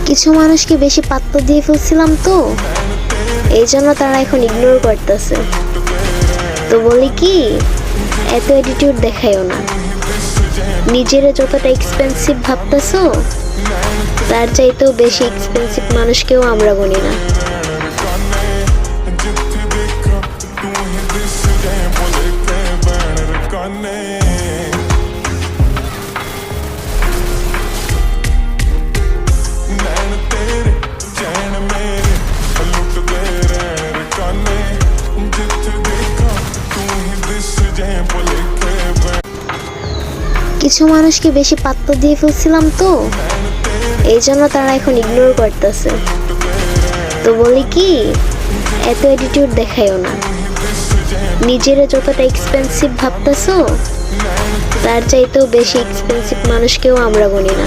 কিছু মানুষকে বেশি পাত্তা দিয়ে ফেলছিলাম তো, এই জন্য তারা এখন ইগনোর করতেছে। তো বলি কি, এত অ্যাটিটিউড দেখাইও না। নিজেরা যতটা এক্সপেন্সিভ ভাবতেছো, তার চাইতেও বেশি এক্সপেন্সিভ মানুষকেও আমরা গুনি না। কিছু মানুষকে বেশি পাত্তা দিয়ে ফেলছিলাম তো, এই জন্য তারা এখন ইগনোর করতেছে। তো বলি কি, এত অ্যাটিটিউড দেখাইও না। নিজেরা যতটা এক্সপেন্সিভ ভাবতেছো, তার চাইতেও বেশি এক্সপেন্সিভ মানুষকেও আমরা গুনি না।